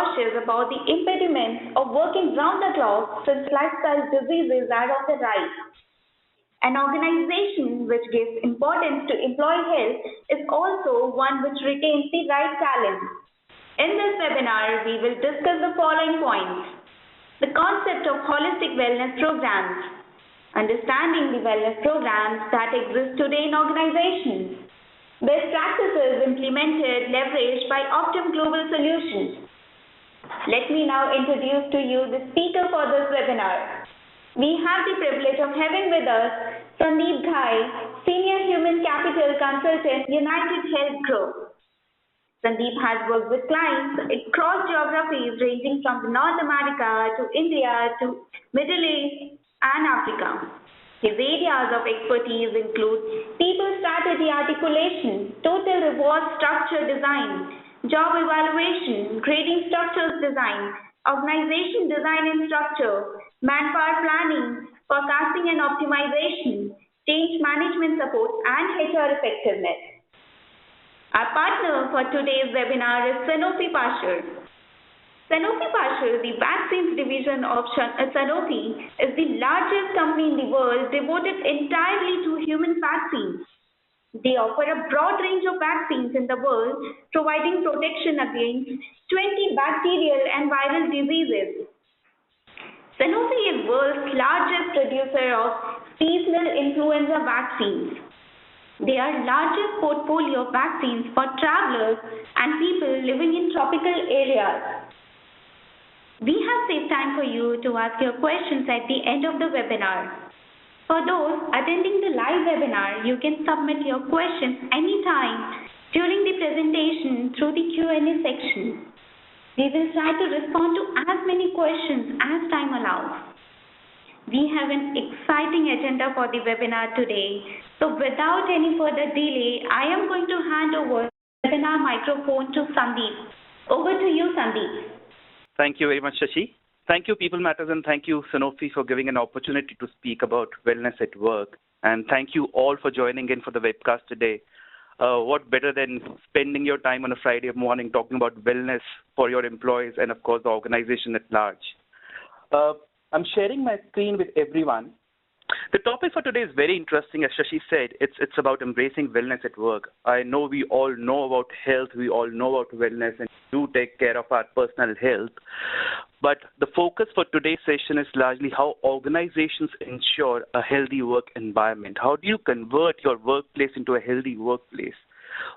cautious about the impediments of working round the clock since lifestyle diseases are on the rise. An organization which gives importance to employee health is also one which retains the right talent. In this webinar, we will discuss the following points. The concept of holistic wellness programs, understanding the wellness programs that exist today in organizations, best practices implemented, leveraged by Optum Global Solutions. Let me now introduce to you the speaker for this webinar. We have the privilege of having with us Sandeep Ghai, Senior Human Capital Consultant, United Health Group. Sandeep has worked with clients across geographies ranging from North America to India to Middle East and Africa. His areas of expertise include people strategy articulation, total reward structure design, job evaluation, grading structures design, organization design and structure, manpower planning, forecasting and optimization, change management support, and HR effectiveness. Our partner for today's webinar is Sanofi Pasteur. Sanofi Pasteur, the vaccines division of Sanofi, is the largest company in the world devoted entirely to human vaccines. They offer a broad range of vaccines in the world, providing protection against 20 bacterial and viral diseases. Sanofi is the world's largest producer of seasonal influenza vaccines. They are largest portfolio of vaccines for travelers and people living in tropical areas. We have saved time for you to ask your questions at the end of the webinar. For those attending the live webinar, you can submit your questions anytime during the presentation through the Q&A section. We will try to respond to as many questions as time allows. We have an exciting agenda for the webinar today. So without any further delay, I am going to hand over the webinar microphone to Sandeep. Over to you, Sandeep. Thank you very much, Shashi. Thank you, People Matters, and thank you, Sanofi, for giving an opportunity to speak about wellness at work. And thank you all for joining in for the webcast today. What better than spending your time on a Friday morning talking about wellness for your employees and, of course, the organization at large. I'm sharing my screen with everyone. The topic for today is very interesting. As Shashi said, it's about embracing wellness at work. I know we all know about health, we all know about wellness, and do take care of our personal health. But the focus for today's session is largely how organizations ensure a healthy work environment. How do you convert your workplace into a healthy workplace?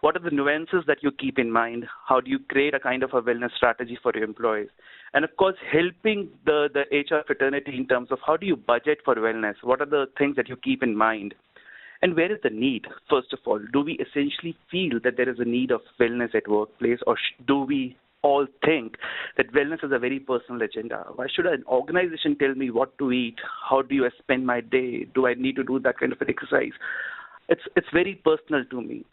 What are the nuances that you keep in mind? How do you create a kind of a wellness strategy for your employees? And, of course, helping the HR fraternity in terms of how do you budget for wellness? What are the things that you keep in mind? And where is the need, first of all? Do we essentially feel that there is a need of wellness at workplace, or do we all think that wellness is a very personal agenda? Why should an organization tell me what to eat? How do I spend my day? Do I need to do that kind of an exercise? It's very personal to me.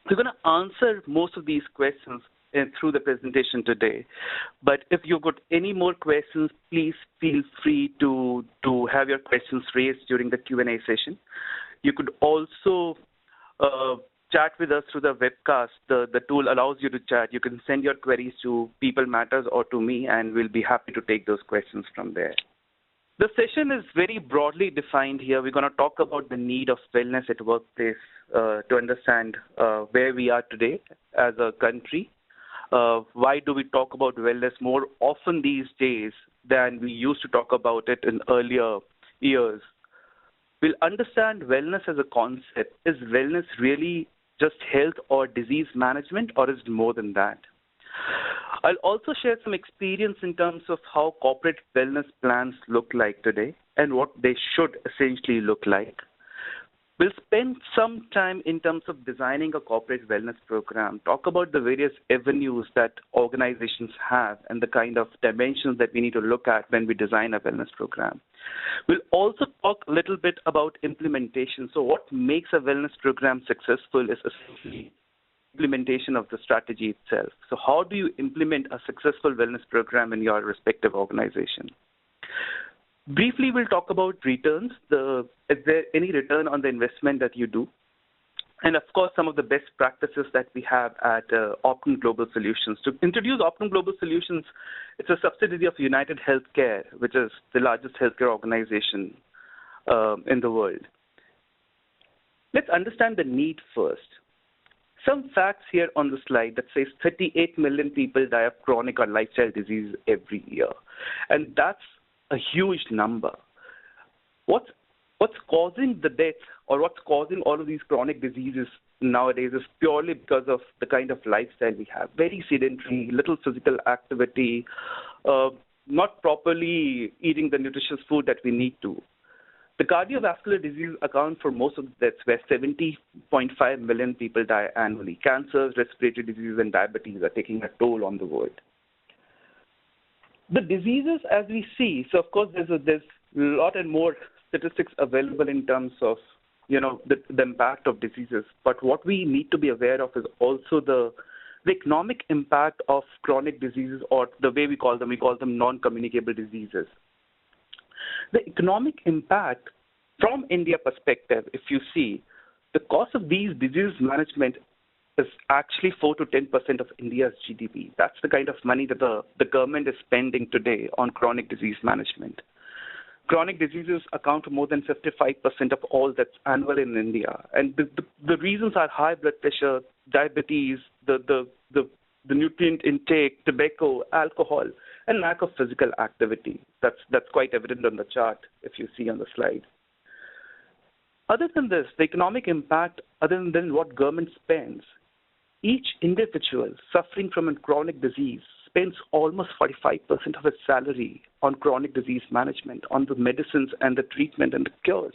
We're going to answer most of these questions through the presentation today. But if you've got any more questions, please feel free to have your questions raised during the Q&A session. You could also chat with us through the webcast. The tool allows you to chat. You can send your queries to People Matters or to me, and we'll be happy to take those questions from there. The session is very broadly defined here. We're going to talk about the need of wellness at workplace to understand where we are today as a country. Why do we talk about wellness more often these days than we used to talk about it in earlier years? We'll understand wellness as a concept. Is wellness really just health or disease management, or is it more than that? I'll also share some experience in terms of how corporate wellness plans look like today and what they should essentially look like. We'll spend some time in terms of designing a corporate wellness program, talk about the various avenues that organizations have and the kind of dimensions that we need to look at when we design a wellness program. We'll also talk a little bit about implementation. So what makes a wellness program successful is essentially implementation of the strategy itself. So how do you implement a successful wellness program in your respective organization? Briefly, we'll talk about returns. Is there any return on the investment that you do? and of course, some of the best practices that we have at Optum Global Solutions. To introduce Optum Global Solutions, it's a subsidiary of United Healthcare, which is the largest healthcare organization in the world. Let's understand the need first. Some facts here on the slide that says 38 million people die of chronic or lifestyle disease every year, and that's a huge number. What's causing the death, or what's causing all of these chronic diseases nowadays is purely because of the kind of lifestyle we have. Very sedentary, little physical activity, not properly eating the nutritious food that we need to. The cardiovascular disease account for most of the deaths, where 70.5 million people die annually. Cancers, respiratory diseases, and diabetes are taking a toll on the world. The diseases, as we see, so of course there's a lot and more statistics available in terms of the impact of diseases. But what we need to be aware of is also the economic impact of chronic diseases, or the way we call them non-communicable diseases. The economic impact from India perspective, if you see, the cost of these disease management is actually 4 to 10% of India's GDP. That's the kind of money that the government is spending today on chronic disease management. Chronic diseases account for more than 55% of all that's annual in India. And the reasons are high blood pressure, diabetes, the nutrient intake, tobacco, alcohol, and lack of physical activity. That's quite evident on the chart if you see on the slide. Other than this, the economic impact, other than what government spends, each individual suffering from a chronic disease spends almost 45% of its salary on chronic disease management, on the medicines and the treatment and the cures.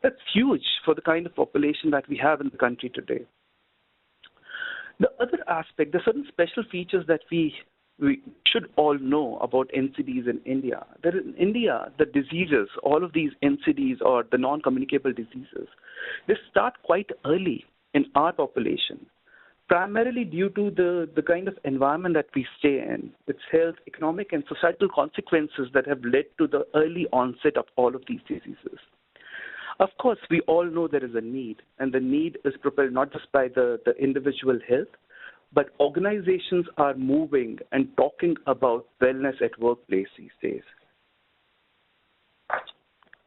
That's huge for the kind of population that we have in the country today. The other aspect, the certain special features that we should all know about NCDs in India. That in India, the diseases, all of these NCDs or the non-communicable diseases, they start quite early in our population, primarily due to the kind of environment that we stay in, its health, economic, and societal consequences that have led to the early onset of all of these diseases. Of course, we all know there is a need, and the need is propelled not just by the individual health, but organizations are moving and talking about wellness at workplace these days.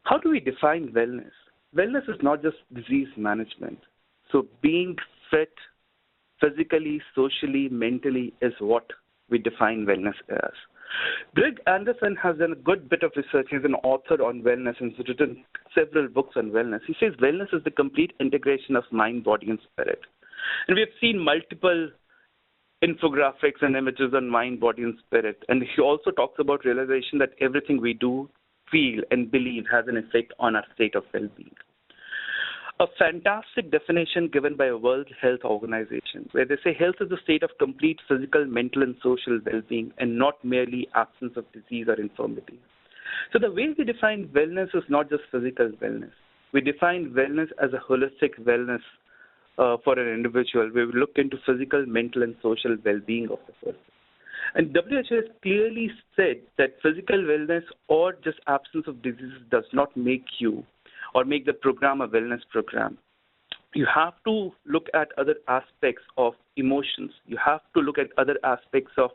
How do we define wellness? Wellness is not just disease management. So being fit physically, socially, mentally is what we define wellness as. Greg Anderson has done a good bit of research. He's an author on wellness and has written several books on wellness. He says wellness is the complete integration of mind, body, and spirit. And we have seen multiple infographics and images on mind, body, and spirit. And he also talks about realization that everything we do, feel, and believe has an effect on our state of well-being. A fantastic definition given by a World Health Organization, where they say health is a state of complete physical, mental, and social well-being, and not merely absence of disease or infirmity. So the way we define wellness is not just physical wellness. We define wellness as a holistic wellness for an individual, where we look into physical, mental, and social well-being of the person. And WHO has clearly said that physical wellness or just absence of diseases does not make you or make the program a wellness program. You have to look at other aspects of emotions. You have to look at other aspects of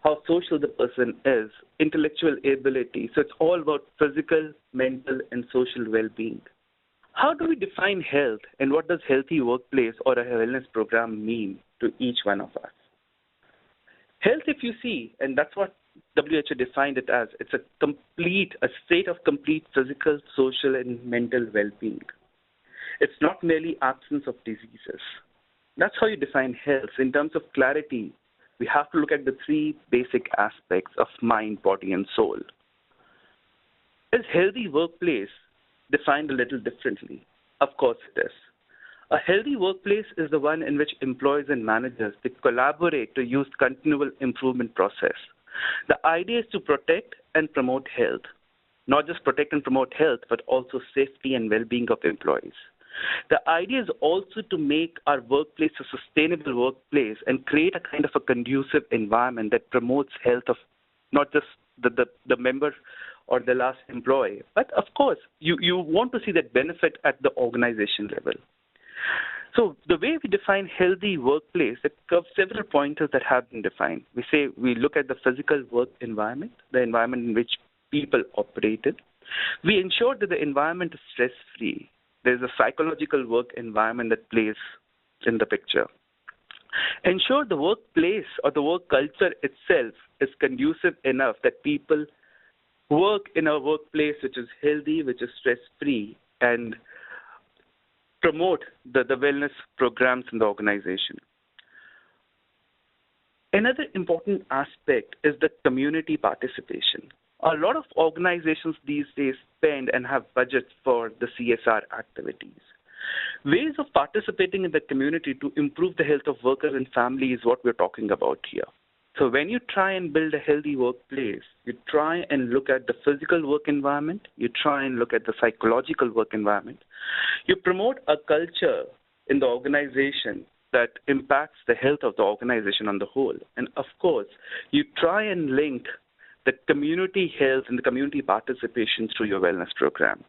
how social the person is, intellectual ability. So it's all about physical, mental, and social well-being. How do we define health, and what does healthy workplace or a wellness program mean to each one of us? Health, if you see, and that's what WHO defined it as, it's a state of complete physical, social, and mental well-being. It's not merely absence of diseases. That's how you define health. In terms of clarity, we have to look at the three basic aspects of mind, body, and soul. Is healthy workplace defined a little differently? Of course it is. A healthy workplace is the one in which employees and managers they collaborate to use continual improvement process. The idea is to protect and promote health. Not just protect and promote health, but also safety and well-being of employees. The idea is also to make our workplace a sustainable workplace and create a kind of a conducive environment that promotes health of not just the member or the last employee, but of course, you want to see that benefit at the organization level. So the way we define healthy workplace, it covers several pointers that have been defined. We say we look at the physical work environment, the environment in which people operate in. We ensure that the environment is stress-free. There's a psychological work environment that plays in the picture. Ensure the workplace or the work culture itself is conducive enough that people work in a workplace which is healthy, which is stress-free, and promote the wellness programs in the organization. Another important aspect is the community participation. A lot of organizations these days spend and have budgets for the CSR activities. Ways of participating in the community to improve the health of workers and families is what we're talking about here. So when you try and build a healthy workplace, you try and look at the physical work environment, you try and look at the psychological work environment. You promote a culture in the organization that impacts the health of the organization on the whole. And of course, you try and link the community health and the community participation through your wellness program.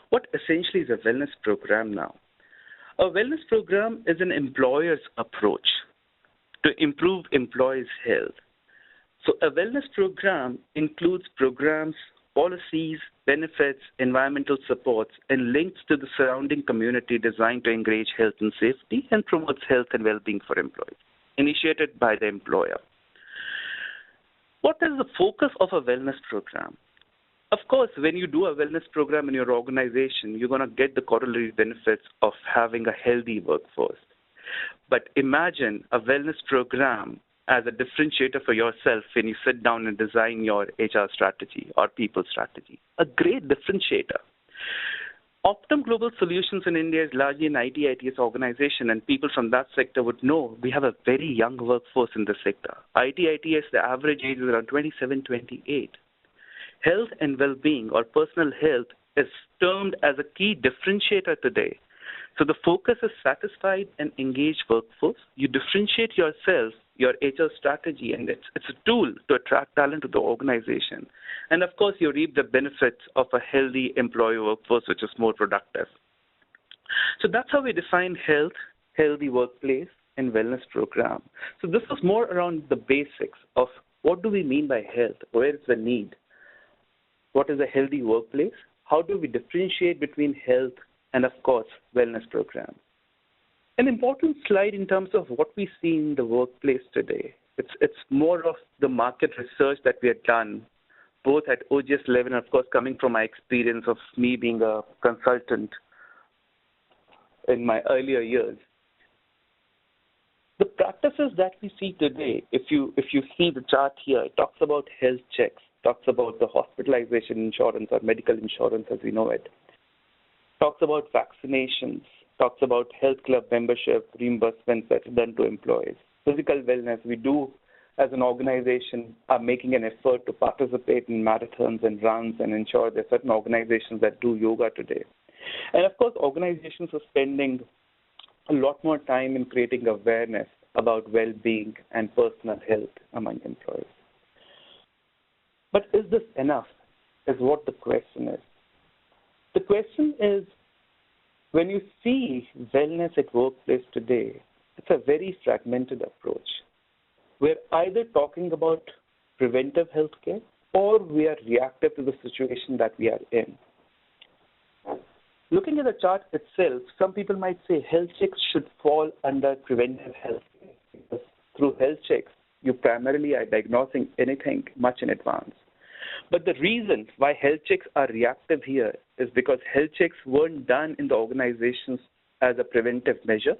What essentially is a wellness program now? A wellness program is an employer's approach to improve employees' health. So a wellness program includes programs, policies, benefits, environmental supports, and links to the surrounding community designed to encourage health and safety and promotes health and well-being for employees, initiated by the employer. What is the focus of a wellness program? Of course, when you do a wellness program in your organization, you're going to get the corollary benefits of having a healthy workforce. But imagine a wellness program as a differentiator for yourself when you sit down and design your HR strategy or people strategy. A great differentiator. Optum Global Solutions in India is largely an IT/ITS organization, and people from that sector would know we have a very young workforce in this sector. IT/ITS, the average age is around 27, 28. Health and well-being or personal health is termed as a key differentiator today. So the focus is satisfied and engaged workforce. You differentiate yourself, your HR strategy, and it's a tool to attract talent to the organization. And of course, you reap the benefits of a healthy employee workforce, which is more productive. So that's how we define health, healthy workplace, and wellness program. So this was more around the basics of what do we mean by health, where is the need, what is a healthy workplace, how do we differentiate between health and, of course, wellness program. An important slide in terms of what we see in the workplace today. It's more of the market research that we have done, both at OGS level and, of course, coming from my experience of me being a consultant in my earlier years. The practices that we see today, if you see the chart here, it talks about health checks, talks about the hospitalization insurance or medical insurance as we know it, talks about vaccinations, talks about health club membership, reimbursements that are done to employees. Physical wellness, we do as an organization are making an effort to participate in marathons and runs and ensure there are certain organizations that do yoga today. And of course, organizations are spending a lot more time in creating awareness about well-being and personal health among employees. But is this enough, is what the question is. The question is, when you see wellness at workplace today, it's a very fragmented approach. We're either talking about preventive healthcare or we are reactive to the situation that we are in. Looking at the chart itself, some people might say health checks should fall under preventive healthcare because through health checks, you primarily are diagnosing anything much in advance. But the reason why health checks are reactive here is because health checks weren't done in the organizations as a preventive measure,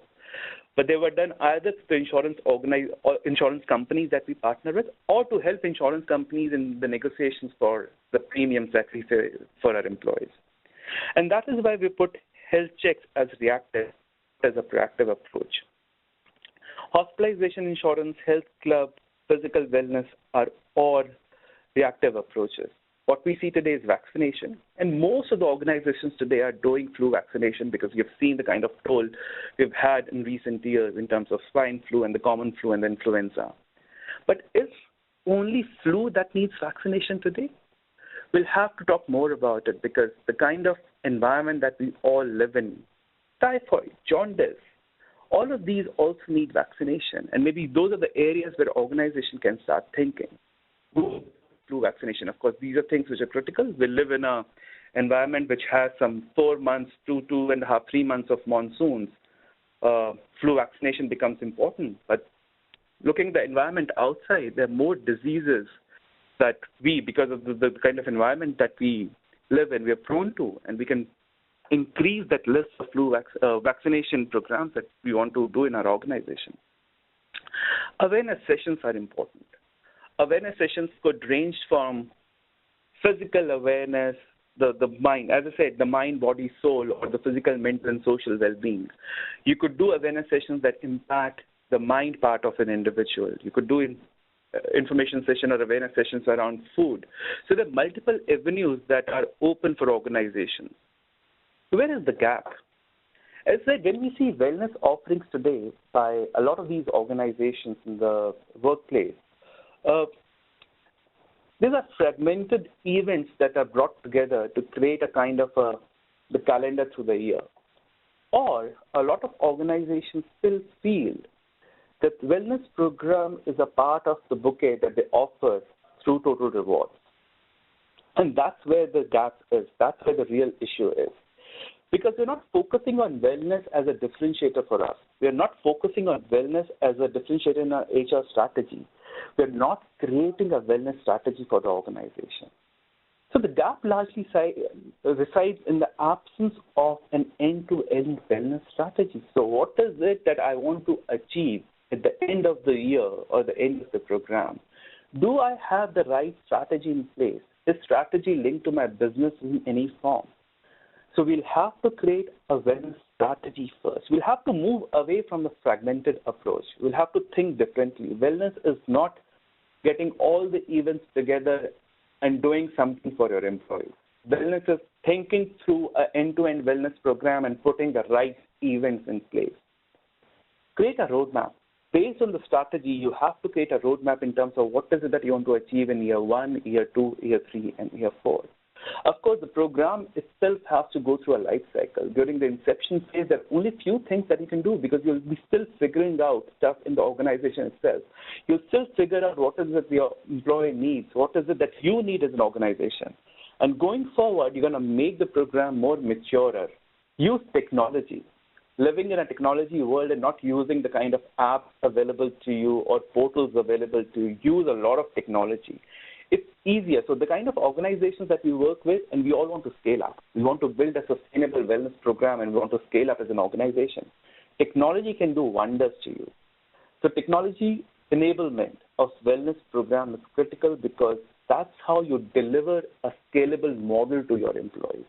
but they were done either to insurance companies that we partner with or to help insurance companies in the negotiations for the premiums that we pay for our employees. And that is why we put health checks as reactive, as a proactive approach. Hospitalization insurance, health club, physical wellness are all reactive approaches. What we see today is vaccination, and most of the organizations today are doing flu vaccination because you've seen the kind of toll we've had in recent years in terms of swine flu and the common flu and the influenza. But is only flu that needs vaccination today? We'll have to talk more about it because the kind of environment that we all live in typhoid, jaundice. All of these also need vaccination, and maybe those are the areas where organization can start thinking. Flu vaccination, of course, these are things which are critical. We live in an environment which has some 4 months, 2.5, 3 months of monsoons. Flu vaccination becomes important, but looking at the environment outside, there are more diseases that we, because of the kind of environment that we live in, we are prone to, and we can increase that list of flu vaccination programs that we want to do in our organization. Awareness sessions are important. Awareness sessions could range from physical awareness, the mind, as I said, the mind, body, soul, or the physical, mental, and social well-being. You could do awareness sessions that impact the mind part of an individual. You could do information session or awareness sessions around food. So there are multiple avenues that are open for organizations. Where is the gap? As I said, when we see wellness offerings today by a lot of these organizations in the workplace, these are fragmented events that are brought together to create a kind of the calendar through the year. Or a lot of organizations still feel that wellness program is a part of the bouquet that they offer through total rewards. And that's where the gap is. That's where the real issue is. Because we're not focusing on wellness as a differentiator for us. We're not focusing on wellness as a differentiator in our HR strategy. We're not creating a wellness strategy for the organization. So the gap largely resides in the absence of an end-to-end wellness strategy. So what is it that I want to achieve at the end of the year or the end of the program? Do I have the right strategy in place? Is strategy linked to my business in any form? So we'll have to create a wellness strategy first. We'll have to move away from the fragmented approach. We'll have to think differently. Wellness is not getting all the events together and doing something for your employees. Wellness is thinking through an end-to-end wellness program and putting the right events in place. Create a roadmap. Based on the strategy, you have to create a roadmap in terms of what is it that you want to achieve in year 1, year 2, year 3, and year 4. Of course, the program itself has to go through a life cycle. During the inception phase, there are only few things that you can do because you'll be still figuring out stuff in the organization itself. You'll still figure out what is it your employee needs, what is it that you need as an organization. And going forward, you're going to make the program more maturer. Use technology. Living in a technology world and not using the kind of apps available to you or portals available to you, use a lot of technology. It's easier. So the kind of organizations that we work with, and we all want to scale up. We want to build a sustainable wellness program, and we want to scale up as an organization. Technology can do wonders to you. So technology enablement of wellness program is critical because that's how you deliver a scalable model to your employees.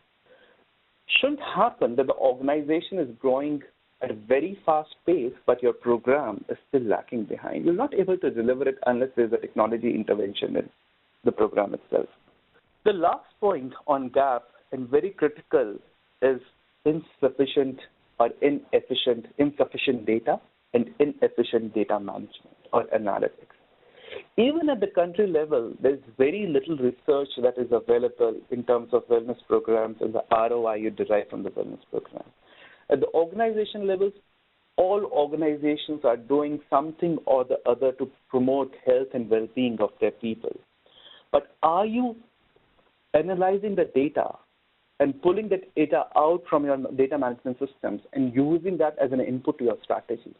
Shouldn't happen that the organization is growing at a very fast pace, but your program is still lacking behind. You're not able to deliver it unless there's a technology intervention in the program itself. The last point on gap, and very critical, is insufficient data and inefficient data management or analytics. Even at the country level, there's very little research that is available in terms of wellness programs and the ROI you derive from the wellness program. At the organization levels, all organizations are doing something or the other to promote health and well-being of their people. But are you analyzing the data and pulling that data out from your data management systems and using that as an input to your strategy?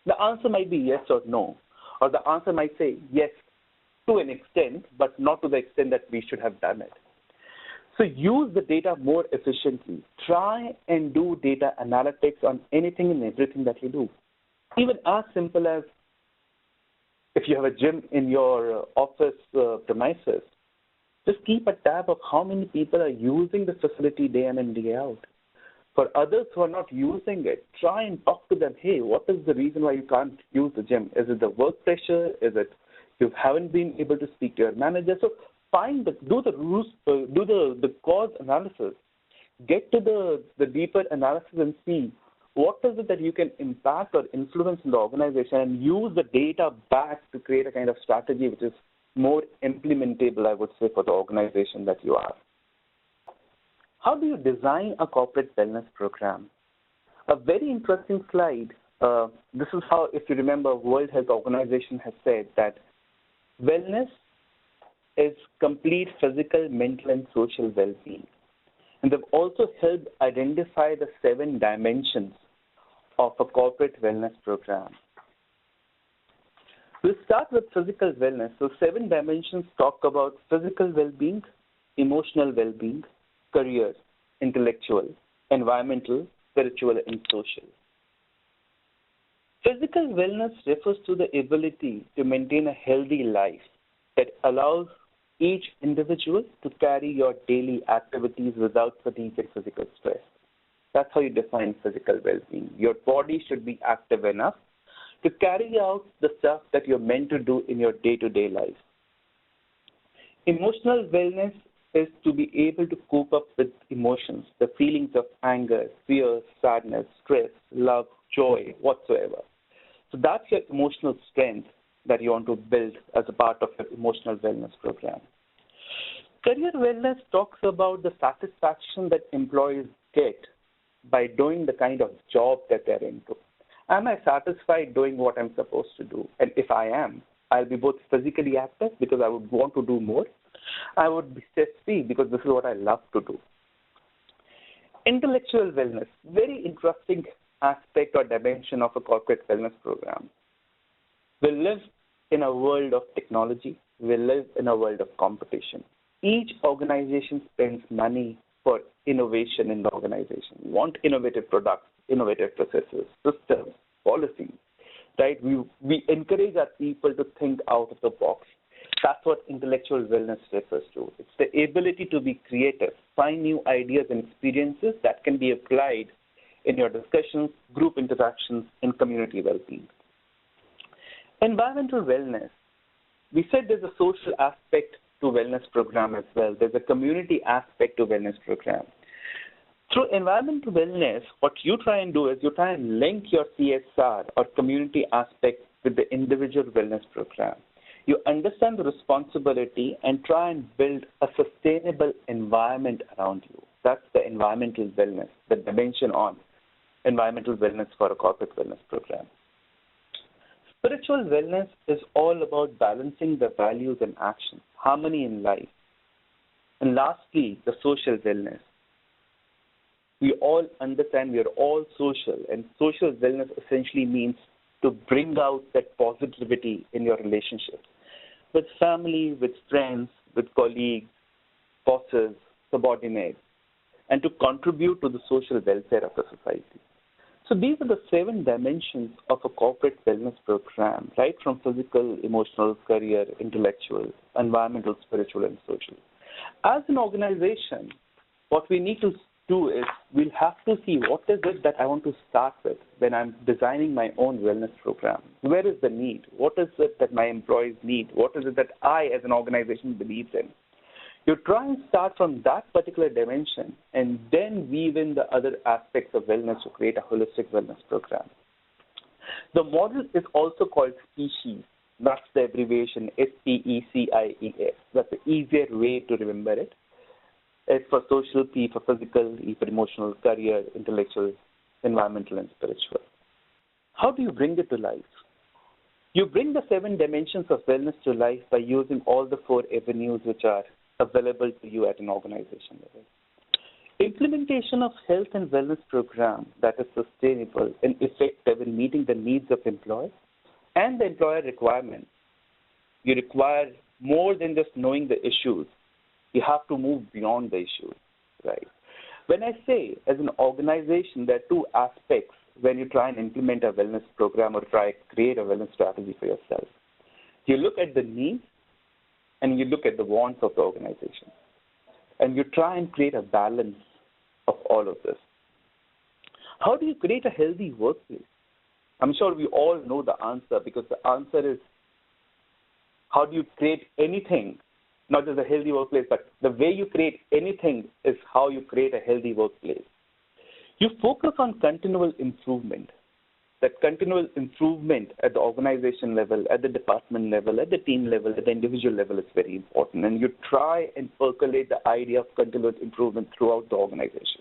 The answer might be yes or no. Or the answer might say yes to an extent, but not to the extent that we should have done it. So use the data more efficiently. Try and do data analytics on anything and everything that you do. Even as simple as if you have a gym in your office premises, just keep a tab of how many people are using the facility day in and day out. For others who are not using it, try and talk to them. Hey, what is the reason why you can't use the gym? Is it the work pressure? Is it you haven't been able to speak to your manager? So do the cause analysis. Get to the deeper analysis and see what is it that you can impact or influence in the organization, and use the data back to create a kind of strategy which is more implementable, I would say, for the organization that you are. How do you design a corporate wellness program? A very interesting slide. This is how, if you remember, World Health Organization has said that wellness is complete physical, mental, and social well-being. And they've also helped identify the 7 dimensions of a corporate wellness program. We'll start with physical wellness. So 7 dimensions talk about physical well-being, emotional well-being, career, intellectual, environmental, spiritual, and social. Physical wellness refers to the ability to maintain a healthy life that allows each individual to carry your daily activities without fatigue and physical stress. That's how you define physical well-being. Your body should be active enough to carry out the stuff that you're meant to do in your day-to-day life. Emotional wellness is to be able to cope up with emotions, the feelings of anger, fear, sadness, stress, love, joy, whatsoever. So that's your emotional strength that you want to build as a part of your emotional wellness program. Career wellness talks about the satisfaction that employees get by doing the kind of job that they're into. Am I satisfied doing what I'm supposed to do? And if I am, I'll be both physically active because I would want to do more. I would be stress-free because this is what I love to do. Intellectual wellness, very interesting aspect or dimension of a corporate wellness program. We live in a world of technology. We live in a world of competition. Each organization spends money for innovation in the organization. We want innovative products, innovative processes, systems, policies, right? We encourage our people to think out of the box. That's what intellectual wellness refers to. It's the ability to be creative, find new ideas and experiences that can be applied in your discussions, group interactions, and community well-being. Environmental wellness. We said there's a social aspect to wellness program as well. There's a community aspect to wellness program. Through environmental wellness, what you try and do is you try and link your CSR or community aspect with the individual wellness program. You understand the responsibility and try and build a sustainable environment around you. That's the environmental wellness, the dimension on environmental wellness for a corporate wellness program. Spiritual wellness is all about balancing the values and actions, harmony in life. And lastly, the social wellness. We all understand we are all social, and social wellness essentially means to bring out that positivity in your relationships with family, with friends, with colleagues, bosses, subordinates, and to contribute to the social welfare of the society. So these are the 7 dimensions of a corporate wellness program, right from physical, emotional, career, intellectual, environmental, spiritual, and social. As an organization, what we need to do is we'll have to see what is it that I want to start with when I'm designing my own wellness program. Where is the need? What is it that my employees need? What is it that I as an organization believes in? You try and start from that particular dimension and then weave in the other aspects of wellness to create a holistic wellness program. The model is also called SPECIES. That's the abbreviation, SPECIES. That's the easier way to remember it. S for social, P for physical, E for emotional, career, intellectual, environmental, and spiritual. How do you bring it to life? You bring the 7 dimensions of wellness to life by using all the 4 avenues which are available to you at an organization level. Implementation of health and wellness program that is sustainable and effective in meeting the needs of employees and the employer requirements. You require more than just knowing the issues. You have to move beyond the issues, right? When I say as an organization, there are 2 aspects when you try and implement a wellness program or try to create a wellness strategy for yourself. You look at the needs and you look at the wants of the organization. And you try and create a balance of all of this. How do you create a healthy workplace? I'm sure we all know the answer because the answer is how do you create anything, not just a healthy workplace, but the way you create anything is how you create a healthy workplace. You focus on continual improvement. That continual improvement at the organization level, at the department level, at the team level, at the individual level is very important. And you try and percolate the idea of continuous improvement throughout the organization.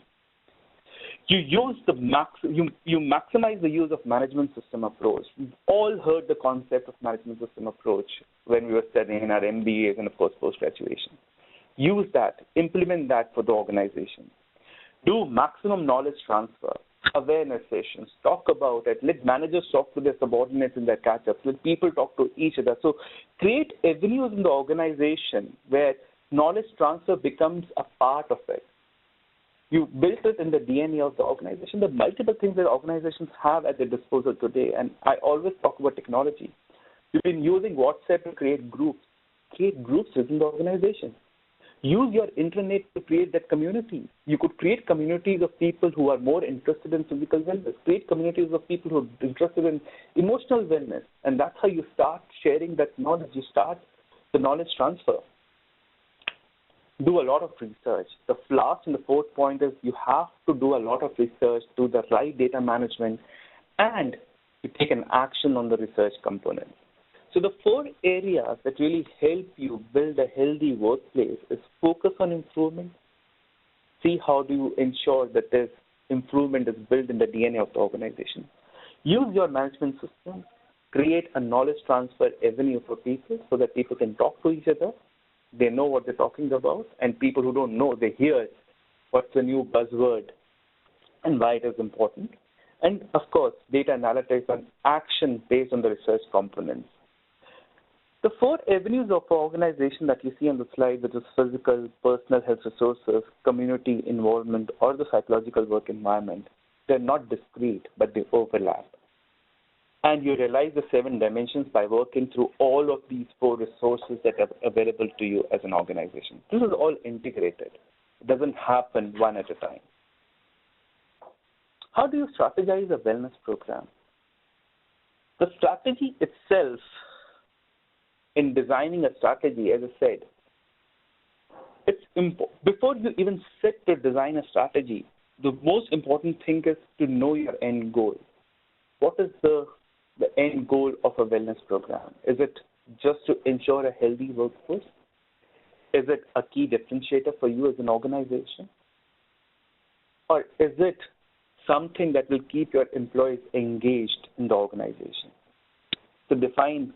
You maximize the use of management system approach. We've all heard the concept of management system approach when we were studying in our MBAs and of course post-graduation. Use that, implement that for the organization. Do maximum knowledge transfer, awareness sessions, talk about it, let managers talk to their subordinates in their catch-ups, let people talk to each other. So create avenues in the organization where knowledge transfer becomes a part of it. You built it in the DNA of the organization. There are multiple things that organizations have at their disposal today, and I always talk about technology. You've been using WhatsApp to create groups. Create groups within the organization. Use your intranet to create that community. You could create communities of people who are more interested in physical wellness. Create communities of people who are interested in emotional wellness. And that's how you start sharing that knowledge. You start the knowledge transfer. Do a lot of research. The last and the fourth point is you have to do a lot of research, do the right data management, and you take an action on the research component. So the 4 areas that really help you build a healthy workplace is focus on improvement. See how do you ensure that this improvement is built in the DNA of the organization. Use your management system. Create a knowledge transfer avenue for people so that people can talk to each other. They know what they're talking about. And people who don't know, they hear what's the new buzzword and why it is important. And, of course, data analytics and action based on the research components. The 4 avenues of organization that you see on the slide, which is physical, personal health resources, community involvement, or the psychological work environment, they're not discrete, but they overlap. And you realize the 7 dimensions by working through all of these 4 resources that are available to you as an organization. This is all integrated. It doesn't happen one at a time. How do you strategize a wellness program? The strategy itself, in designing a strategy, as I said, before you even sit to design a strategy, the most important thing is to know your end goal. What is the end goal of a wellness program? Is it just to ensure a healthy workforce? Is it a key differentiator for you as an organization? Or is it something that will keep your employees engaged in the organization? To define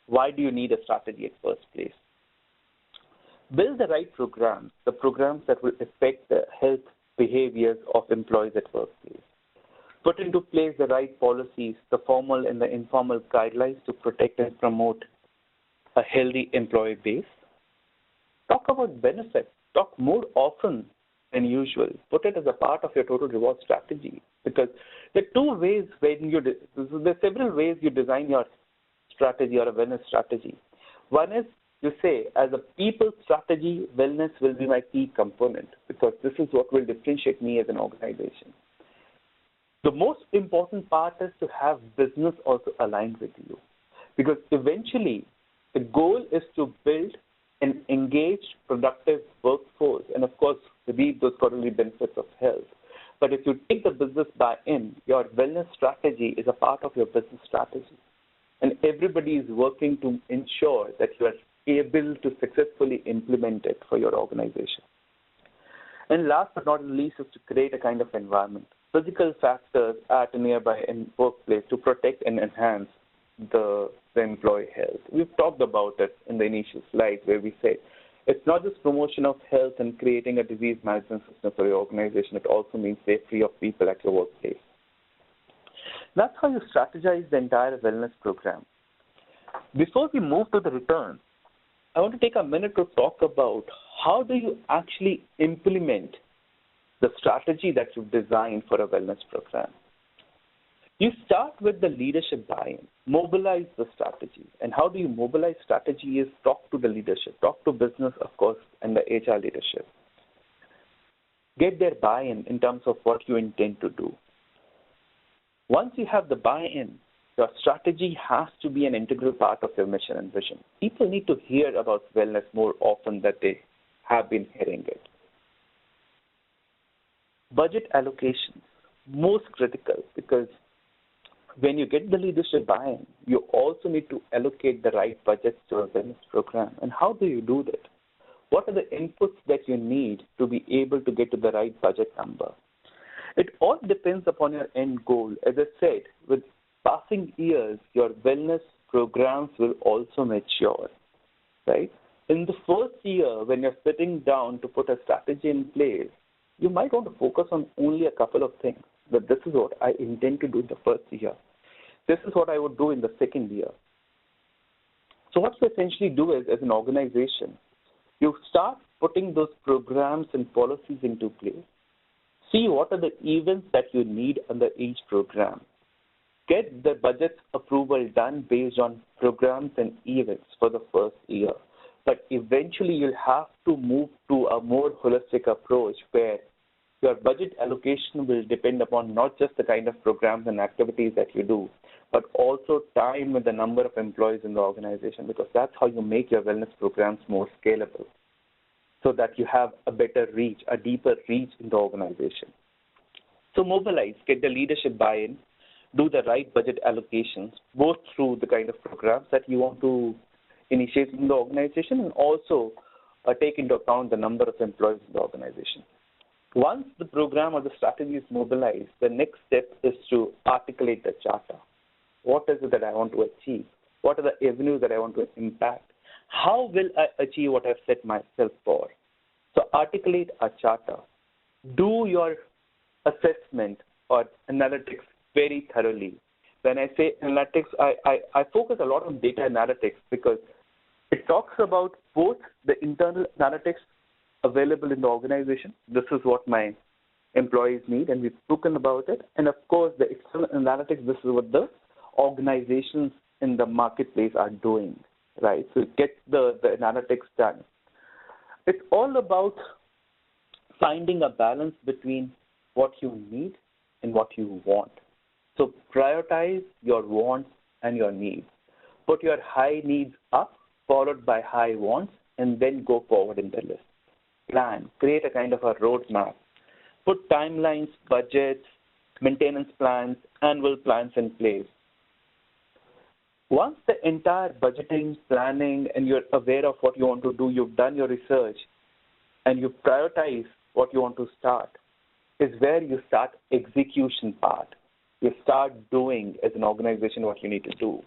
why do you need a strategy at first place? Build the right programs, the programs that will affect the health behaviors of employees at workplace. Put into place the right policies, the formal and the informal guidelines to protect and promote a healthy employee base. Talk about benefits. Talk more often than usual. Put it as a part of your total reward strategy, because there are several ways you design your strategy or a wellness strategy. One is you say, as a people strategy, wellness will be my key component because this is what will differentiate me as an organization. The most important part is to have business also aligned with you, because eventually the goal is to build an engaged, productive workforce and, of course, reap those quarterly benefits of health. But if you take the business buy-in, your wellness strategy is a part of your business strategy. And everybody is working to ensure that you are able to successfully implement it for your organization. And last but not least is to create a kind of environment, physical factors at a nearby workplace to protect and enhance the employee health. We've talked about it in the initial slides where we said it's not just promotion of health and creating a disease management system for your organization. It also means safety of people at your workplace. That's how you strategize the entire wellness program. Before we move to the returns, I want to take a minute to talk about how do you actually implement the strategy that you've designed for a wellness program. You start with the leadership buy-in, mobilize the strategy. And how do you mobilize strategy is talk to the leadership, talk to business, of course, and the HR leadership. Get their buy-in in terms of what you intend to do. Once you have the buy-in, your strategy has to be an integral part of your mission and vision. People need to hear about wellness more often than they have been hearing it. Budget allocations, most critical, because when you get the leadership buy-in, you also need to allocate the right budgets to a wellness program. And how do you do that? What are the inputs that you need to be able to get to the right budget number? It all depends upon your end goal. As I said, with passing years, your wellness programs will also mature, right? In the first year, when you're sitting down to put a strategy in place, you might want to focus on only a couple of things. But this is what I intend to do in the first year. This is what I would do in the second year. So what you essentially do is, as an organization, you start putting those programs and policies into place. See what are the events that you need under each program. Get the budget approval done based on programs and events for the first year. But eventually you'll have to move to a more holistic approach where your budget allocation will depend upon not just the kind of programs and activities that you do, but also time with the number of employees in the organization, because that's how you make your wellness programs more scalable, so that you have a better reach, a deeper reach in the organization. So mobilize, get the leadership buy-in, do the right budget allocations, both through the kind of programs that you want to initiate in the organization and also take into account the number of employees in the organization. Once the program or the strategy is mobilized, the next step is to articulate the charter. What is it that I want to achieve? What are the avenues that I want to impact? How will I achieve what I've set myself for? So articulate a charter. Do your assessment or analytics very thoroughly. When I say analytics, I focus a lot on data analytics because it talks about both the internal analytics available in the organization. This is what my employees need, and we've spoken about it. And of course, the external analytics, this is what the organizations in the marketplace are doing, right? So get the analytics done. It's all about finding a balance between what you need and what you want. So prioritize your wants and your needs. Put your high needs up, followed by high wants, and then go forward in the list. Plan, create a kind of a roadmap. Put timelines, budgets, maintenance plans, annual plans in place. Once the entire budgeting, planning, and you're aware of what you want to do, you've done your research, and you prioritize what you want to start, is where you start execution part. You start doing as an organization what you need to do.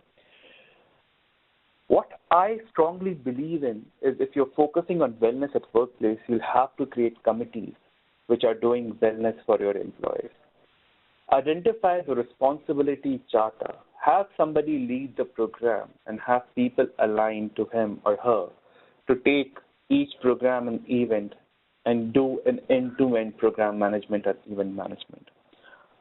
What I strongly believe in is if you're focusing on wellness at workplace, you'll have to create committees which are doing wellness for your employees. Identify the responsibility charter. Have somebody lead the program and have people aligned to him or her to take each program and event and do an end-to-end program management or event management.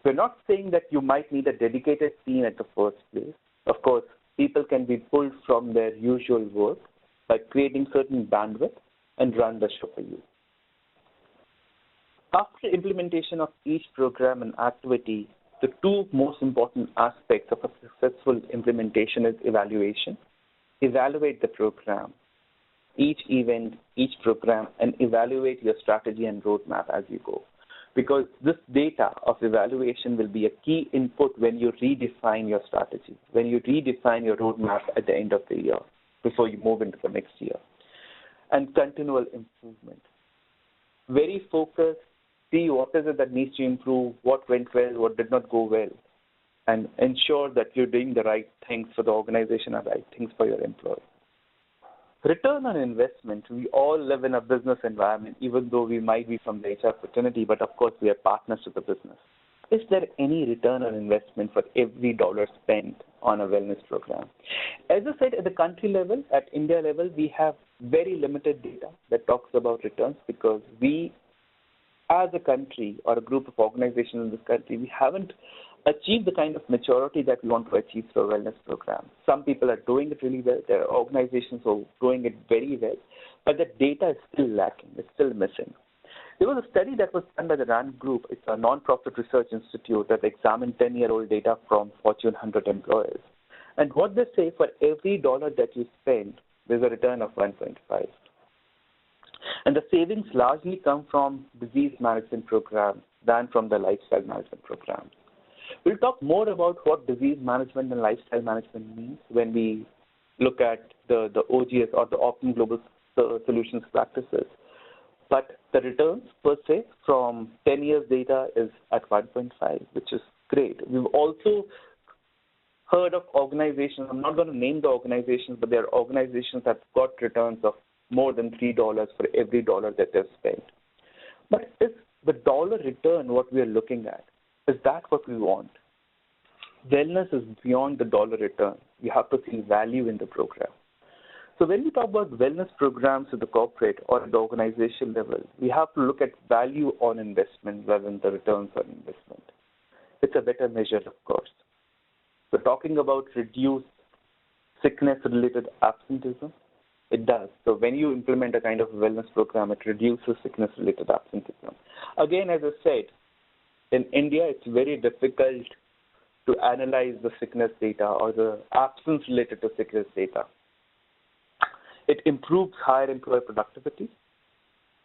We're not saying that you might need a dedicated team at the first place. Of course, people can be pulled from their usual work by creating certain bandwidth and run the show for you. After implementation of each program and activity, the two most important aspects of a successful implementation is evaluation. Evaluate the program, each event, each program, and evaluate your strategy and roadmap as you go. Because this data of evaluation will be a key input when you redefine your strategy, when you redefine your roadmap at the end of the year, before you move into the next year. And continual improvement. Very focused, see what is it that needs to improve, what went well, what did not go well, and ensure that you're doing the right things for the organization and right things for your employees. Return on investment. We all live in a business environment, even though we might be from the HR fraternity, but of course we are partners to the business. Is there any return on investment for every dollar spent on a wellness program? As I said, at the country level, at India level, we have very limited data that talks about returns because we, as a country or a group of organizations in this country, we haven't achieved the kind of maturity that we want to achieve through a wellness program. Some people are doing it really well. There are organizations who are doing it very well, but the data is still lacking. It's still missing. There was a study that was done by the RAND Group. It's a non-profit research institute that examined 10-year-old data from Fortune 100 employers. And what they say, for every dollar that you spend, there's a return of 1.5. And the savings largely come from disease management programs than from the lifestyle management programs. We'll talk more about what disease management and lifestyle management means when we look at the OGS or the Optum Global Solutions practices. But the returns per se from 10 years data is at 1.5, which is great. We've also heard of organizations, I'm not going to name the organizations, but there are organizations that have got returns of more than $3 for every dollar that they've spent. But is the dollar return what we are looking at? Is that what we want? Wellness is beyond the dollar return. You have to see value in the program. So when we talk about wellness programs at the corporate or at the organization level, we have to look at value on investment rather than the returns on investment. It's a better measure, of course. We're talking about reduced sickness-related absenteeism. It does. So when you implement a kind of wellness program, it reduces sickness-related absenteeism. Again, as I said, in India, it's very difficult to analyze the sickness data or the absence related to sickness data. It improves higher employee productivity.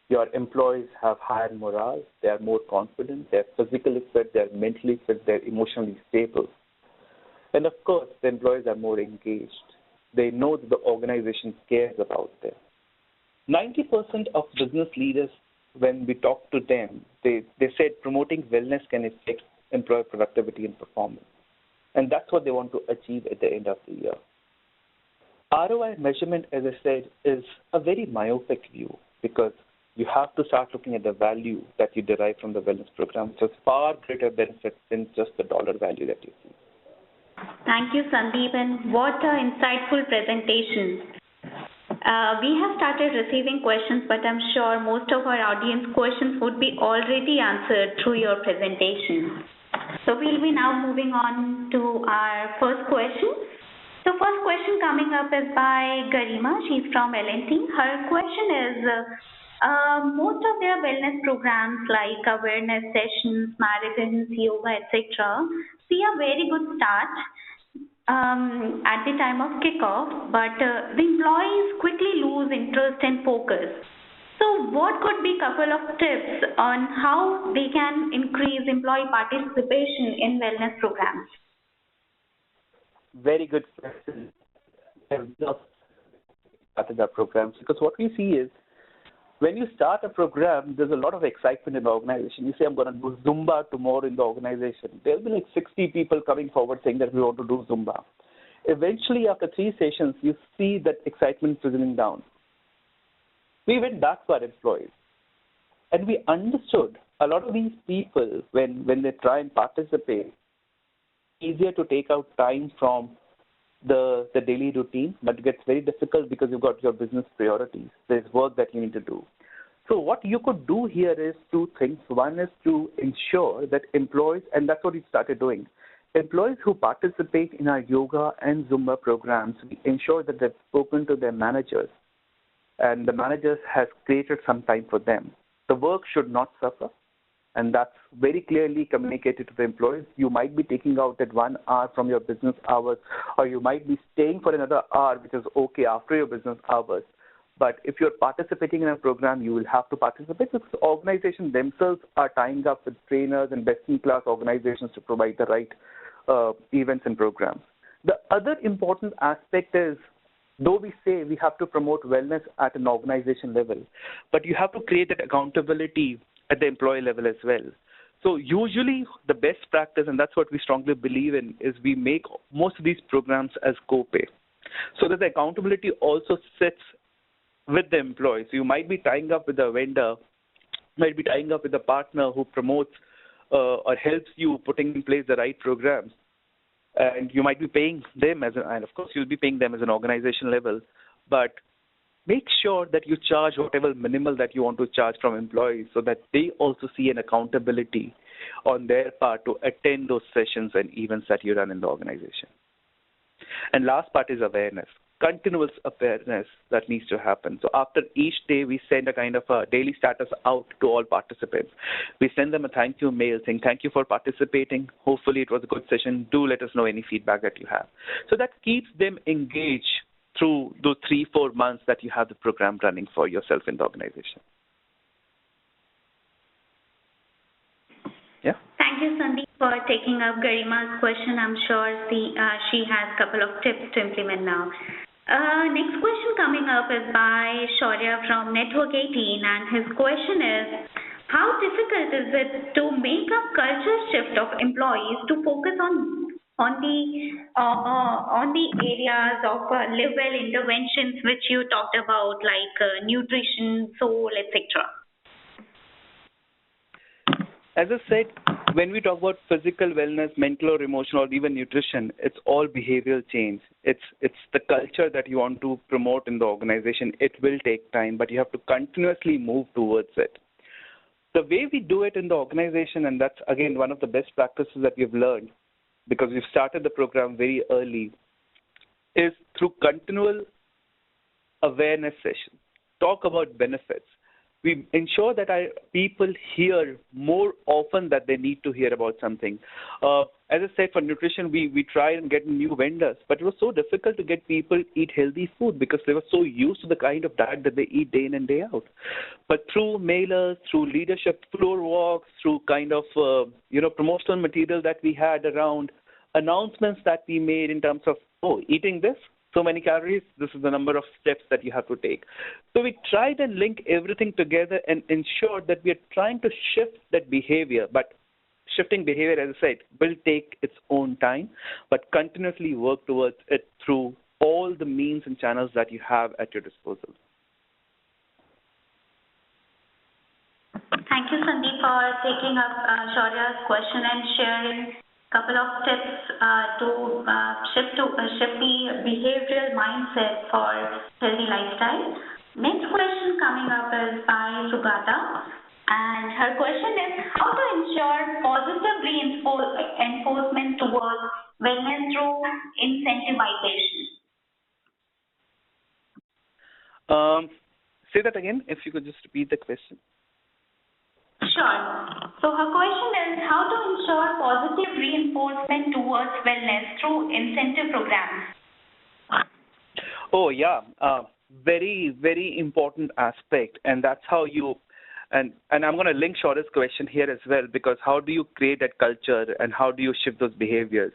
Your employees have higher morale. They are more confident. They're physically fit. They're mentally fit. They're emotionally stable. And of course, the employees are more engaged. They know that the organization cares about them. 90% of business leaders, when we talk to them, they said promoting wellness can affect employee productivity and performance. And that's what they want to achieve at the end of the year. ROI measurement, as I said, is a very myopic view because you have to start looking at the value that you derive from the wellness program, which has far greater benefits than just the dollar value that you see. Thank you, Sandeep, and what an insightful presentation. We have started receiving questions, but I'm sure most of our audience questions would be already answered through your presentation. So we'll be now moving on to our first question. The first question coming up is by Garima. She's from L&T. Her question is, most of their wellness programs like awareness sessions, marathons, yoga, etc. see a very good start at the time of kickoff, but the employees quickly lose interest and focus. So what could be a couple of tips on how they can increase employee participation in wellness programs? Very good question. Started our programs because what we see is when you start a program, there's a lot of excitement in the organization. You say, I'm going to do Zumba tomorrow in the organization. There'll be like 60 people coming forward saying that we want to do Zumba. Eventually, after 3 sessions, you see that excitement fizzling down. We went back to our employees and we understood a lot of these people, when they try and participate, easier to take out time from the daily routine, but it gets very difficult because you've got your business priorities. There's work that you need to do. So what you could do here is 2 things. One is to ensure that employees, and that's what we started doing, employees who participate in our yoga and Zumba programs, we ensure that they've spoken to their managers and the managers has created some time for them. The work should not suffer. And that's very clearly communicated to the employees. You might be taking out that 1 hour from your business hours, or you might be staying for another hour, which is okay after your business hours. But if you're participating in a program, you will have to participate because organizations themselves are tying up with trainers and best-in-class organizations to provide the right events and programs. The other important aspect is, though we say we have to promote wellness at an organization level, but you have to create that accountability at the employee level as well. So usually the best practice, and that's what we strongly believe in, is we make most of these programs as co-pay so that the accountability also sits with the employees. So you might be tying up with a vendor, might be tying up with a partner who promotes or helps you putting in place the right programs. And you might be paying them and of course you'll be paying them as an organization level, but make sure that you charge whatever minimal that you want to charge from employees so that they also see an accountability on their part to attend those sessions and events that you run in the organization. And last part is awareness, continuous awareness that needs to happen. So after each day, we send a kind of a daily status out to all participants. We send them a thank you mail saying, thank you for participating. Hopefully it was a good session. Do let us know any feedback that you have. So that keeps them engaged through those 3-4 months that you have the program running for yourself in the organization. Yeah. Thank you, Sandeep, for taking up Garima's question. I'm sure she has a couple of tips to implement now. Next question coming up is by Shaurya from Network 18, and his question is, how difficult is it to make a culture shift of employees to focus on the areas of live well interventions which you talked about, like nutrition, soul, etc. As I said, when we talk about physical wellness, mental or emotional, or even nutrition, it's all behavioral change. It's the culture that you want to promote in the organization. It will take time, but you have to continuously move towards it. The way we do it in the organization, and that's again one of the best practices that we've learned because we've started the program very early, is through continual awareness sessions. Talk about benefits. We ensure that our people hear more often that they need to hear about something. As I said, for nutrition, we try and get new vendors, but it was so difficult to get people eat healthy food because they were so used to the kind of diet that they eat day in and day out. But through mailers, through leadership floor walks, through kind of promotional material that we had around, announcements that we made in terms of, eating this, so many calories, this is the number of steps that you have to take. So we tried and link everything together and ensure that we are trying to shift that behavior. But shifting behavior, as I said, will take its own time, but continuously work towards it through all the means and channels that you have at your disposal. Thank you, Sandeep, for taking up Shaurya's question and sharing couple of tips to shift the behavioral mindset for healthy lifestyle. Next question coming up is by Sugata, and her question is how to ensure positive reinforcement towards wellness through incentivization. Say that again, if you could just repeat the question. Sure. So her question is how to ensure positive reinforcement towards wellness through incentive programs. Oh, yeah. Very, very important aspect. And that's how you, and I'm going to link Shaurya's question here as well, because how do you create that culture and how do you shift those behaviors?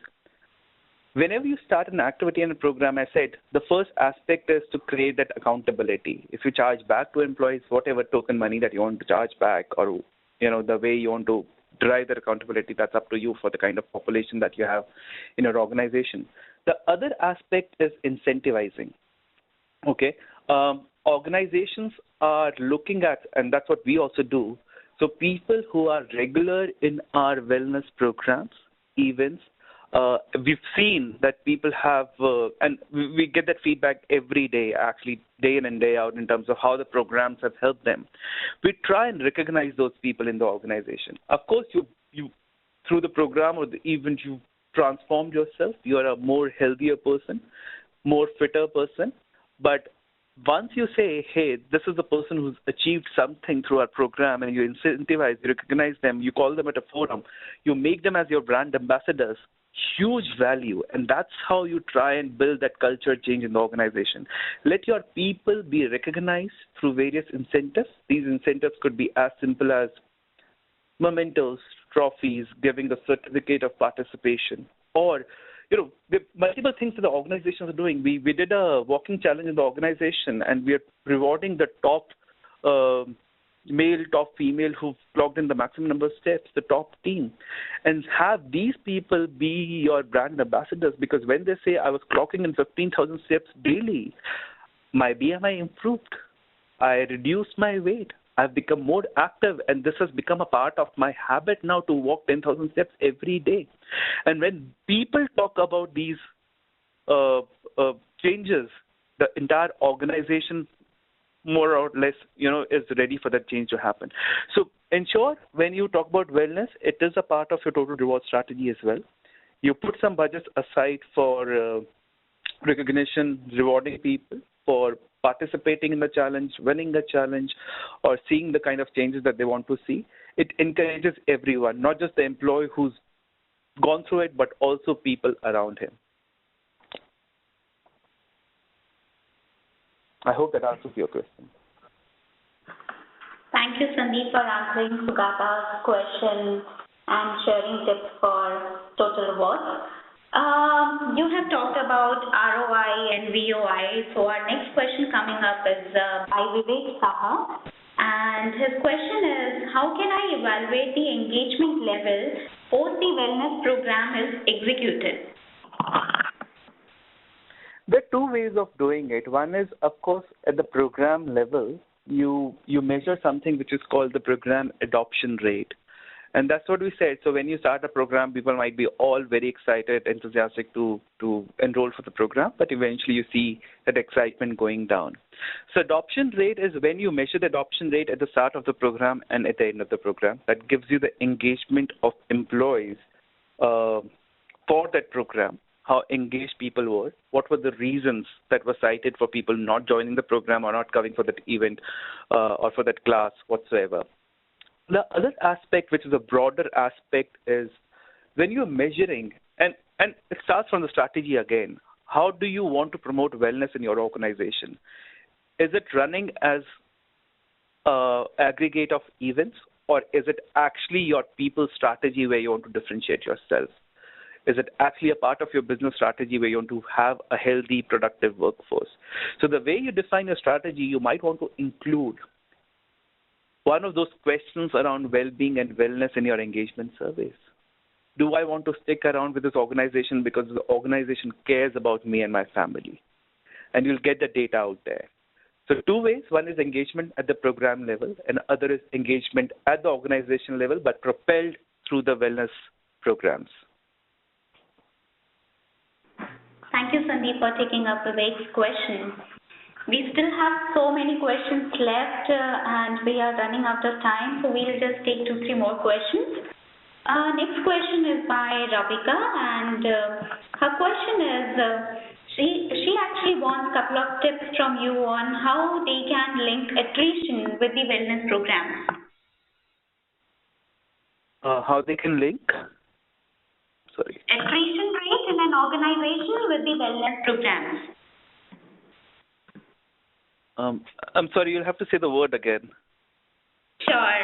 Whenever you start an activity in a program, I said, the first aspect is to create that accountability. If you charge back to employees, whatever token money that you want to charge back, or the way you want to drive that accountability, that's up to you for the kind of population that you have in your organization. The other aspect is incentivizing. Okay, organizations are looking at, and that's what we also do. So people who are regular in our wellness programs, events, we've seen that people have, and we get that feedback every day, actually, day in and day out, in terms of how the programs have helped them. We try and recognize those people in the organization. Of course, you through the program or the event, you transformed yourself. You are a more healthier person, more fitter person. But once you say, hey, this is the person who's achieved something through our program, and you incentivize, you recognize them, you call them at a forum, you make them as your brand ambassadors, huge value. And that's how you try and build that culture change in the organization. Let your people be recognized through various incentives. These incentives could be as simple as mementos, trophies, giving a certificate of participation, or the multiple things that the organizations are doing. We did a walking challenge in the organization, and we are rewarding the top male, top female who've clocked in the maximum number of steps, the top team, and have these people be your brand ambassadors, because when they say, I was clocking in 15,000 steps daily, my BMI improved, I reduced my weight, I've become more active, and this has become a part of my habit now to walk 10,000 steps every day. And when people talk about these changes, the entire organization more or less, is ready for that change to happen. So ensure when you talk about wellness, it is a part of your total reward strategy as well. You put some budgets aside for recognition, rewarding people for participating in the challenge, winning the challenge, or seeing the kind of changes that they want to see. It encourages everyone, not just the employee who's gone through it, but also people around him. I hope that answers your question. Thank you, Sandeep, for answering Sugata's question and sharing tips for total rewards. You have talked about ROI and VOI. So our next question coming up is by Vivek Saha. And his question is, how can I evaluate the engagement level post the wellness program is executed? There are two ways of doing it. One is, of course, at the program level, you measure something which is called the program adoption rate. And that's what we said. So when you start a program, people might be all very excited, enthusiastic to enroll for the program, but eventually you see that excitement going down. So adoption rate is when you measure the adoption rate at the start of the program and at the end of the program. That gives you the engagement of employees for that program, how engaged people were, what were the reasons that were cited for people not joining the program or not coming for that event or for that class whatsoever. The other aspect, which is a broader aspect, is when you're measuring, and it starts from the strategy again. How do you want to promote wellness in your organization? Is it running as an aggregate of events, or is it actually your people strategy where you want to differentiate yourself? Is it actually a part of your business strategy where you want to have a healthy, productive workforce? So the way you define your strategy, you might want to include one of those questions around well-being and wellness in your engagement surveys. Do I want to stick around with this organization because the organization cares about me and my family? And you'll get the data out there. So two ways. One is engagement at the program level, and other is engagement at the organization level, but propelled through the wellness programs. Thank you, Sandeep, for taking up Vivek's question. We still have so many questions left and we are running out of time, so we'll just take 2-3 more questions. Next question is by Ravika, and her question is, she actually wants a couple of tips from you on how they can link attrition with the wellness program. How they can link? Sorry. Attrition rate in an organization with the wellness programs. I'm sorry, you'll have to say the word again. Sure.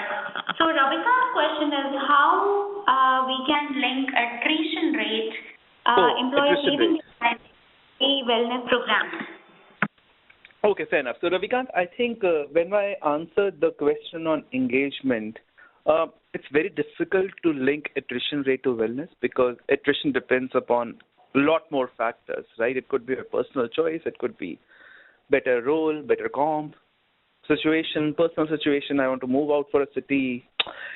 So Ravika's question is how we can link attrition rate, employers leaving the wellness program. Okay, fair enough. So Ravikant, I think when I answered the question on engagement, it's very difficult to link attrition rate to wellness because attrition depends upon a lot more factors, right? It could be a personal choice, it could be better role, better comp, situation, personal situation, I want to move out for a city.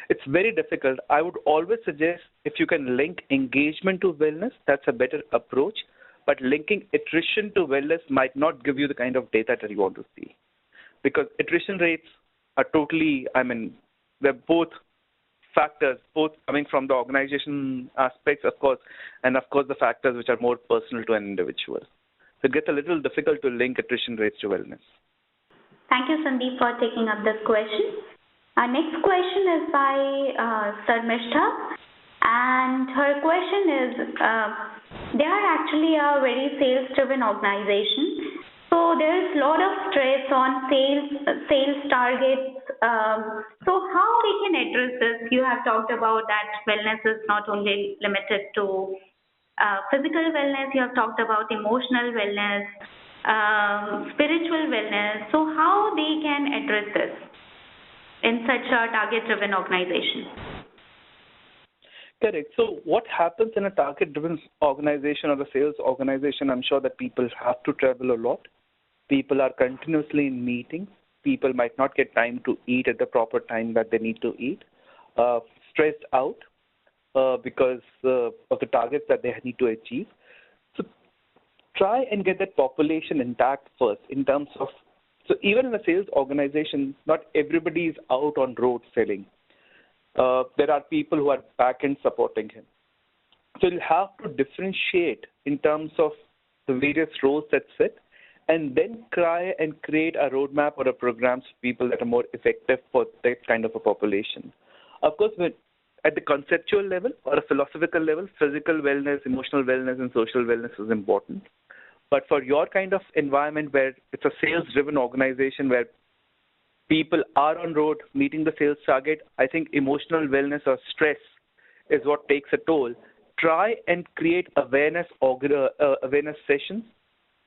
It's very difficult. I would always suggest if you can link engagement to wellness, that's a better approach. But linking attrition to wellness might not give you the kind of data that you want to see. Because attrition rates are totally, they're both factors, both coming from the organization aspects, of course, and of course the factors which are more personal to an individual. So it gets a little difficult to link attrition rates to wellness. Thank you, Sandeep, for taking up this question. Our next question is by Sarmishta, and her question is, they are actually a very sales-driven organization, so there is a lot of stress on sales targets. So how we can address this? You have talked about that wellness is not only limited to physical wellness, you have talked about emotional wellness, spiritual wellness. So how they can address this in such a target-driven organization? Correct. So what happens in a target-driven organization or a sales organization, I'm sure that people have to travel a lot. People are continuously in meetings. People might not get time to eat at the proper time that they need to eat. Stressed out because of the targets that they need to achieve. So try and get that population intact first in terms of, so even in a sales organization, not everybody is out on road selling. There are people who are back-end supporting him. So you'll have to differentiate in terms of the various roles that fit, and then try and create a roadmap or a program for people that are more effective for that kind of a population. Of course, at the conceptual level or a philosophical level, physical wellness, emotional wellness, and social wellness is important. But for your kind of environment where it's a sales-driven organization where people are on road meeting the sales target, I think emotional wellness or stress is what takes a toll. try and create awareness sessions,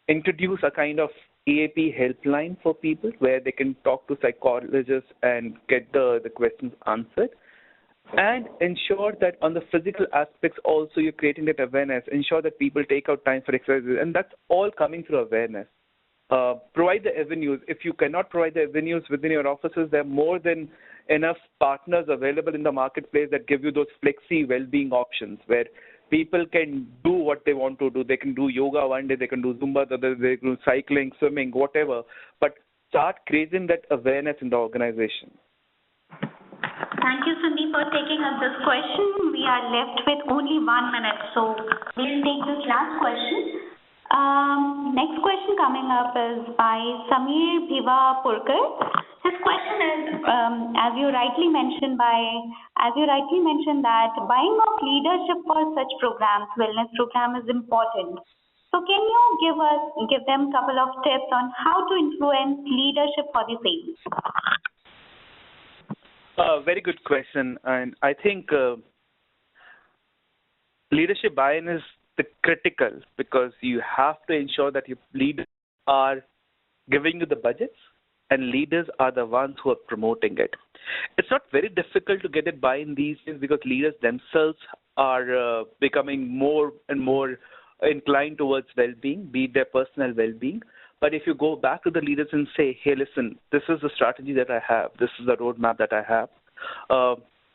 introduce a kind of EAP helpline for people where they can talk to psychologists and get the questions answered, and ensure that on the physical aspects also you're creating that awareness, ensure that people take out time for exercises, and that's all coming through awareness. Provide the avenues. If you cannot provide the avenues within your offices, there are more than enough partners available in the marketplace that give you those flexi well-being options where people can do what they want to do. They can do yoga one day, they can do Zumba the other day, they can do cycling, swimming, whatever. But start creating that awareness in the organization. Thank you, Sandeep, for taking up this question. We are left with only 1 minute, so we'll take this last question. Next question coming up is by Samir Bhiva Purkar. His question is, as you rightly mentioned that buying of leadership for such programs, wellness program, is important. So can you give them a couple of tips on how to influence leadership for the same? Very good question, and I think leadership buy-in is critical because you have to ensure that your leaders are giving you the budgets and leaders are the ones who are promoting it. It's not very difficult to get it buy-in these days because leaders themselves are becoming more and more inclined towards well-being, be it their personal well-being. But if you go back to the leaders and say, hey, listen, this is the strategy that I have, this is the roadmap that I have,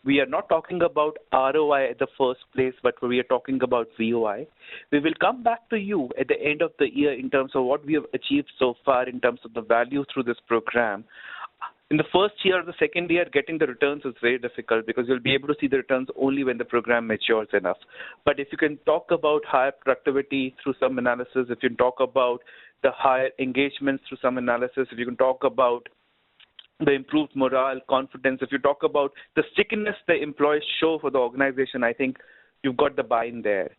we are not talking about ROI at the first place, but we are talking about VOI. We will come back to you at the end of the year in terms of what we have achieved so far in terms of the value through this program. In the first year or the second year, getting the returns is very difficult because you'll be able to see the returns only when the program matures enough. But if you can talk about higher productivity through some analysis, if you can talk about the higher engagements through some analysis, if you can talk about the improved morale, confidence, if you talk about the stickiness the employees show for the organization, I think you've got the buy-in there.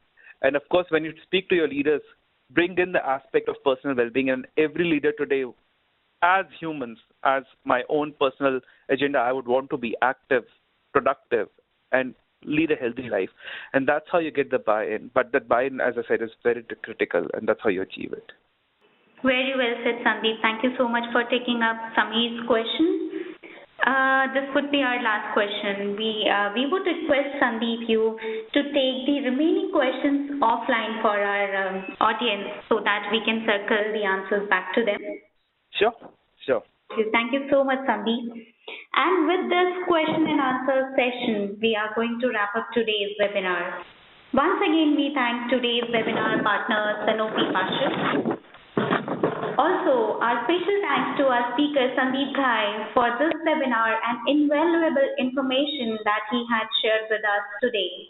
And of course, when you speak to your leaders, bring in the aspect of personal well-being. And every leader today, as humans, as my own personal agenda, I would want to be active, productive, and lead a healthy life. And that's how you get the buy-in. But that buy-in, as I said, is very critical, and that's how you achieve it. Very well said, Sandeep. Thank you so much for taking up Samir's question. This would be our last question. We would request Sandeep you to take the remaining questions offline for our audience so that we can circle the answers back to them. Sure. Thank you so much, Sandeep. And with this question and answer session, we are going to wrap up today's webinar. Once again, we thank today's webinar partner, Sanofi Pasha. Also, our special thanks to our speaker, Sandeep Ghai, for this webinar and invaluable information that he had shared with us today.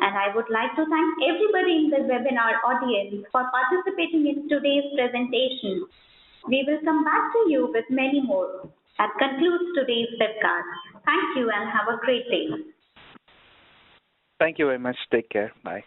And I would like to thank everybody in the webinar audience for participating in today's presentation. We will come back to you with many more. That concludes today's webcast. Thank you and have a great day. Thank you very much. Take care. Bye.